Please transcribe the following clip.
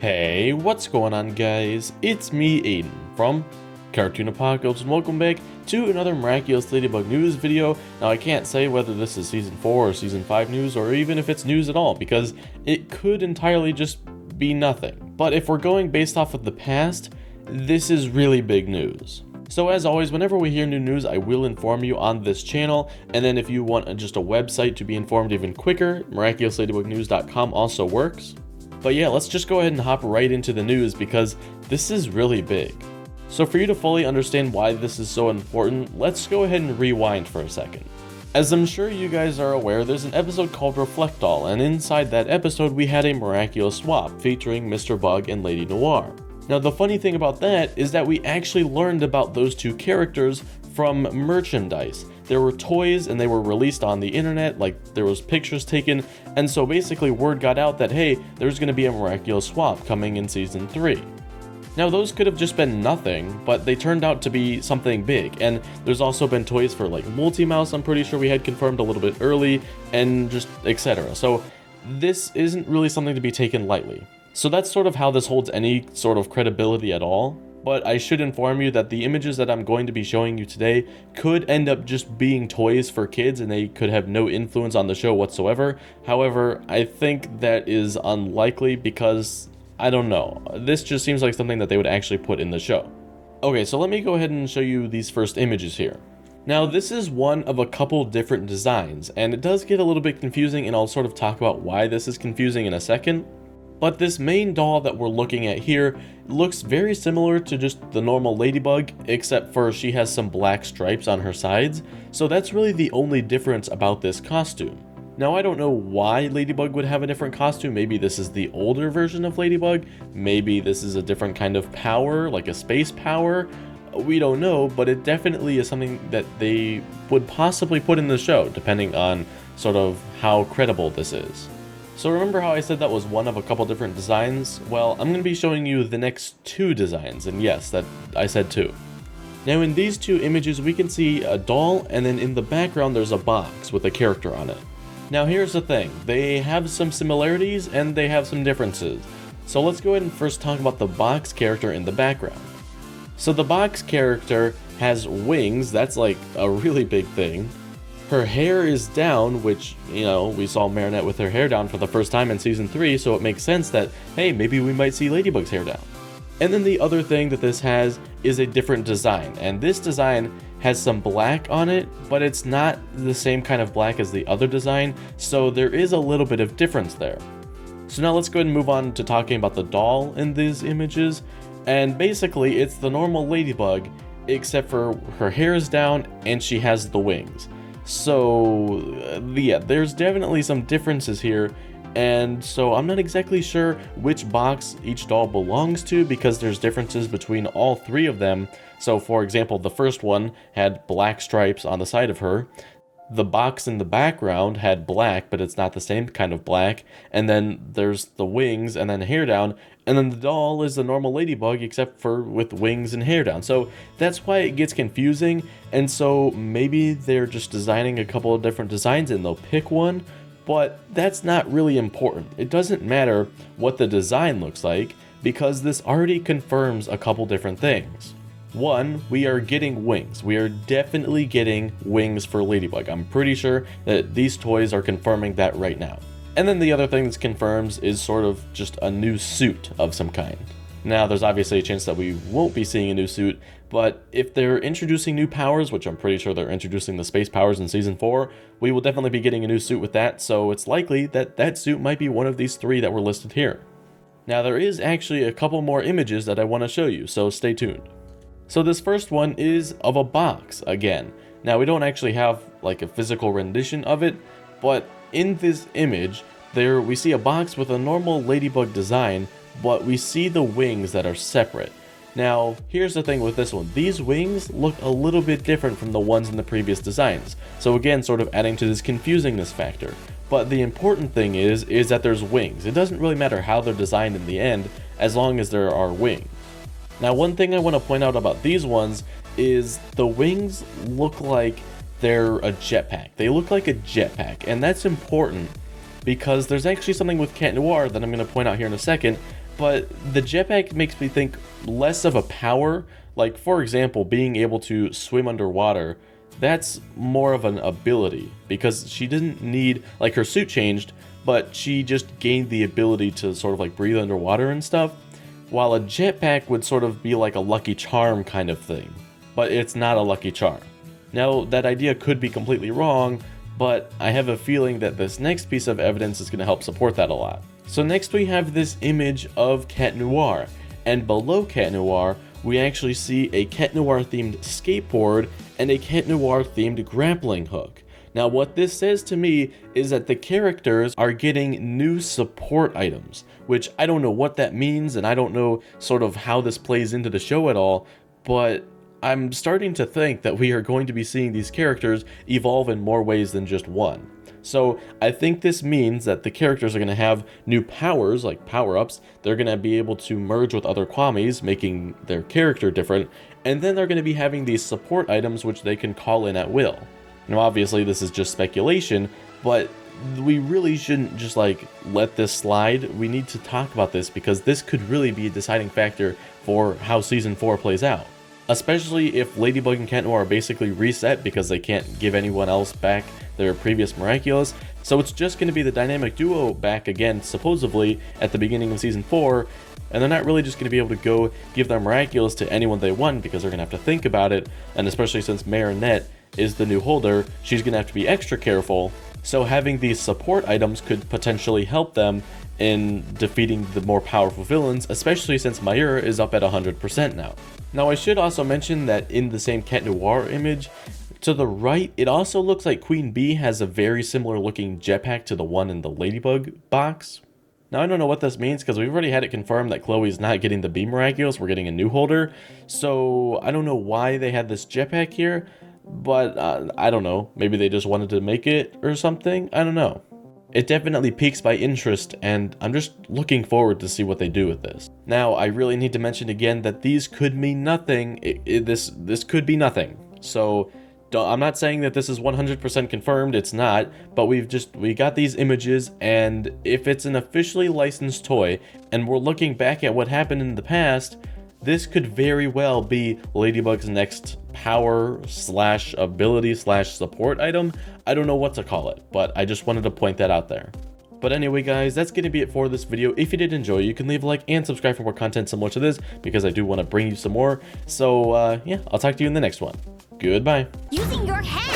Hey, what's going on guys? It's me, Aiden, from Cartoon Apocalypse, and welcome back to another Miraculous Ladybug news video. Now I can't say whether this is Season 4 or Season 5 news, or even if it's news at all, because it could entirely just be nothing. But if we're going based off of the past, this is really big news. So as always, whenever we hear new news, I will inform you on this channel, and then if you want just a website to be informed even quicker, miraculousladybugnews.com also works. But yeah, let's just go ahead and hop right into the news because this is really big. So for you to fully understand why this is so important, let's go ahead and rewind for a second. As I'm sure you guys are aware, there's an episode called Reflect All, and inside that episode we had a miraculous swap featuring Mr. Bug and Lady Noir. Now the funny thing about that is that we actually learned about those two characters from merchandise. There were toys and they were released on the internet, like there was pictures taken, and so basically word got out that hey, there's going to be a miraculous swap coming in Season 3. Now those could have just been nothing, but they turned out to be something big, and there's also been toys for like Multi-Mouse, I'm pretty sure we had confirmed a little bit early, and just etc. So this isn't really something to be taken lightly. So that's sort of how this holds any sort of credibility at all. But I should inform you that the images that I'm going to be showing you today could end up just being toys for kids and they could have no influence on the show whatsoever. However, I think that is unlikely because, I don't know, this just seems like something that they would actually put in the show. Okay, so let me go ahead and show you these first images here. Now this is one of a couple different designs, and it does get a little bit confusing, and I'll sort of talk about why this is confusing in a second. But this main doll that we're looking at here looks very similar to just the normal Ladybug, except for she has some black stripes on her sides, so that's really the only difference about this costume. Now I don't know why Ladybug would have a different costume. Maybe this is the older version of Ladybug, maybe this is a different kind of power, like a space power. We don't know, but it definitely is something that they would possibly put in the show, depending on sort of how credible this is. So remember how I said that was one of a couple different designs? Well, I'm going to be showing you the next two designs, and yes, that I said two. Now in these two images we can see a doll, and then in the background there's a box with a character on it. Now here's the thing, they have some similarities and they have some differences. So let's go ahead and first talk about the box character in the background. So the box character has wings, that's like a really big thing. Her hair is down, which, you know, we saw Marinette with her hair down for the first time in Season 3, so it makes sense that, hey, maybe we might see Ladybug's hair down. And then the other thing that this has is a different design, and this design has some black on it, but it's not the same kind of black as the other design, so there is a little bit of difference there. So now let's go ahead and move on to talking about the doll in these images, and basically it's the normal Ladybug, except for her hair is down and she has the wings. So yeah, there's definitely some differences here, and so I'm not exactly sure which box each doll belongs to because there's differences between all three of them. So for example, the first one had black stripes on the side of her. The box in the background had black, but it's not the same kind of black. And then there's the wings and then hair down. And then the doll is the normal Ladybug except for with wings and hair down. So that's why it gets confusing. And so maybe they're just designing a couple of different designs and they'll pick one. But that's not really important. It doesn't matter what the design looks like because this already confirms a couple different things. One, we are getting wings. We are definitely getting wings for Ladybug. I'm pretty sure that these toys are confirming that right now. And then the other thing this confirms is sort of just a new suit of some kind. Now, there's obviously a chance that we won't be seeing a new suit, but if they're introducing new powers, which I'm pretty sure they're introducing the space powers in Season 4, we will definitely be getting a new suit with that, so it's likely that that suit might be one of these three that were listed here. Now, there is actually a couple more images that I want to show you, so stay tuned. So this first one is of a box again. Now we don't actually have like a physical rendition of it, but in this image there we see a box with a normal Ladybug design, but we see the wings that are separate. Now here's the thing with this one, these wings look a little bit different from the ones in the previous designs. So again, sort of adding to this confusingness factor. But the important thing is that there's wings. It doesn't really matter how they're designed in the end, as long as there are wings. Now one thing I want to point out about these ones is the wings look like they're a jetpack. They look like a jetpack, and that's important because there's actually something with Cat Noir that I'm going to point out here in a second but the jetpack makes me think less of a power. Like, for example, being able to swim underwater, that's more of an ability, because she didn't need, like, her suit changed, but she just gained the ability to sort of like breathe underwater and stuff, while a jetpack would sort of be like a lucky charm kind of thing, but it's not a lucky charm. Now, that idea could be completely wrong, but I have a feeling that this next piece of evidence is going to help support that a lot. So next we have this image of Cat Noir, and below Cat Noir, we actually see a Cat Noir themed skateboard and a Cat Noir themed grappling hook. Now what this says to me is that the characters are getting new support items, which I don't know what that means, and I don't know sort of how this plays into the show at all, but I'm starting to think that we are going to be seeing these characters evolve in more ways than just one. So I think this means that the characters are going to have new powers, like power-ups. They're going to be able to merge with other Kwamis, making their character different, and then they're going to be having these support items which they can call in at will. Now obviously this is just speculation, but we really shouldn't just like let this slide. We need to talk about this because this could really be a deciding factor for how Season 4 plays out. Especially if Ladybug and Cat Noir are basically reset because they can't give anyone else back their previous Miraculous. So it's just going to be the dynamic duo back again, supposedly, at the beginning of Season 4. And they're not really just going to be able to go give their Miraculous to anyone they want because they're going to have to think about it. And especially since Marinette is the new holder, she's going to have to be extra careful. So having these support items could potentially help them in defeating the more powerful villains, especially since Mayur is up at 100% now. Now I should also mention that in the same Cat Noir image, to the right, it also looks like Queen Bee has a very similar looking jetpack to the one in the Ladybug box. Now I don't know what this means because we've already had it confirmed that Chloe's not getting the Bee Miraculous, we're getting a new holder. So I don't know why they had this jetpack here, but I don't know, maybe they just wanted to make it or something, I don't know. It definitely piques my interest, and I'm just looking forward to see what they do with this. Now, I really need to mention again that these could mean nothing. This could be nothing. So, I'm not saying that this is 100% confirmed, it's not, but we got these images, and if it's an officially licensed toy, and we're looking back at what happened in the past, this could very well be Ladybug's next power / ability / support item. I don't know what to call it, but I just wanted to point that out there. But anyway guys, that's going to be it for this video. If you did enjoy, you can leave a like and subscribe for more content similar to this, because I do want to bring you some more. So yeah, I'll talk to you in the next one. Goodbye. Using your head!